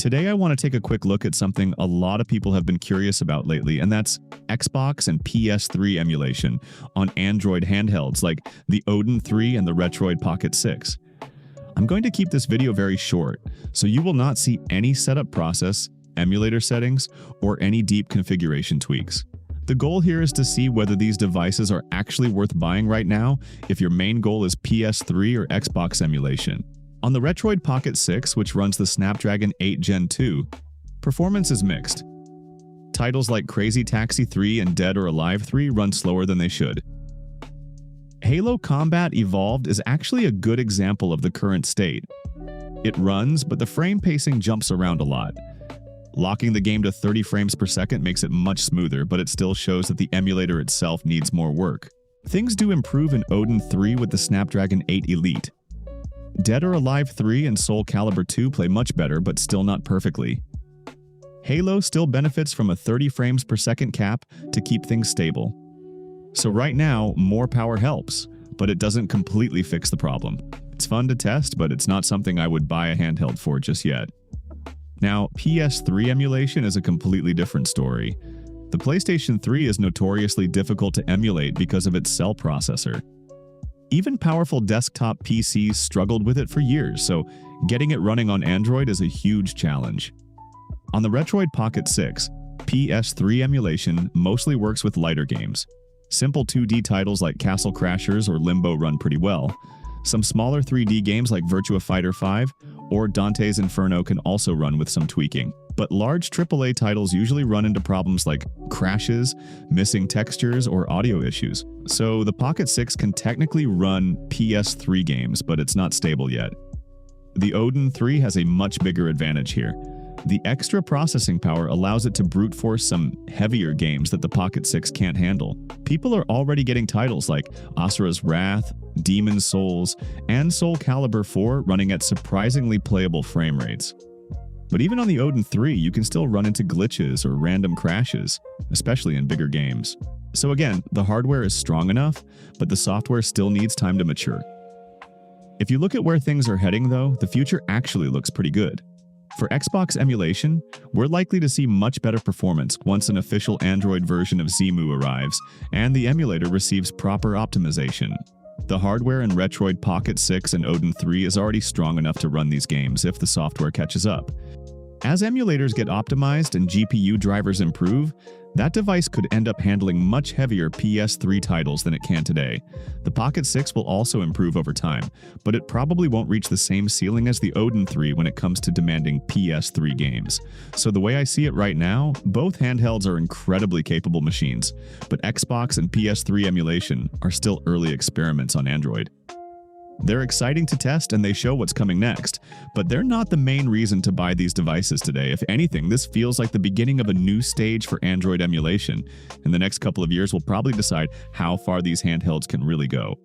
Today I want to take a quick look at something a lot of people have been curious about lately, and that's Xbox and PS3 emulation on Android handhelds like the Odin 3 and the Retroid Pocket 6. I'm going to keep this video very short, so you will not see any setup process, emulator settings, or any deep configuration tweaks. The goal here is to see whether these devices are actually worth buying right now if your main goal is PS3 or Xbox emulation. On the Retroid Pocket 6, which runs the Snapdragon 8 Gen 2, performance is mixed. Titles like Crazy Taxi 3 and Dead or Alive 3 run slower than they should. Halo Combat Evolved is actually a good example of the current state. It runs, but the frame pacing jumps around a lot. Locking the game to 30 frames per second makes it much smoother, but it still shows that the emulator itself needs more work. Things do improve in Odin 3 with the Snapdragon 8 Elite. Dead or Alive 3 and Soul Calibur 2 play much better, but still not perfectly. Halo still benefits from a 30 frames per second cap to keep things stable. So right now, more power helps, but it doesn't completely fix the problem. It's fun to test, but it's not something I would buy a handheld for just yet. Now, PS3 emulation is a completely different story. The PlayStation 3 is notoriously difficult to emulate because of its cell processor. Even powerful desktop PCs struggled with it for years, so getting it running on Android is a huge challenge. On the Retroid Pocket 6, PS3 emulation mostly works with lighter games. Simple 2D titles like Castle Crashers or Limbo run pretty well. Some smaller 3D games like Virtua Fighter 5 or Dante's Inferno can also run with some tweaking. But large AAA titles usually run into problems like crashes, missing textures, or audio issues. So the Pocket 6 can technically run PS3 games, but it's not stable yet. The Odin 3 has a much bigger advantage here. The extra processing power allows it to brute force some heavier games that the Pocket 6 can't handle. People are already getting titles like Asura's Wrath, Demon's Souls, and Soul Calibur 4 running at surprisingly playable frame rates. But even on the Odin 3, you can still run into glitches or random crashes, especially in bigger games. So again, the hardware is strong enough, but the software still needs time to mature. If you look at where things are heading though, the future actually looks pretty good. For Xbox emulation, we're likely to see much better performance once an official Android version of Xemu arrives and the emulator receives proper optimization. The hardware in Retroid Pocket 6 and Odin 3 is already strong enough to run these games if the software catches up. As emulators get optimized and GPU drivers improve, that device could end up handling much heavier PS3 titles than it can today. The Pocket 6 will also improve over time, but it probably won't reach the same ceiling as the Odin 3 when it comes to demanding PS3 games. So the way I see it right now, both handhelds are incredibly capable machines, but Xbox and PS3 emulation are still early experiments on Android. They're exciting to test and they show what's coming next, but they're not the main reason to buy these devices today. If anything, this feels like the beginning of a new stage for Android emulation. In the next couple of years, we'll probably decide how far these handhelds can really go.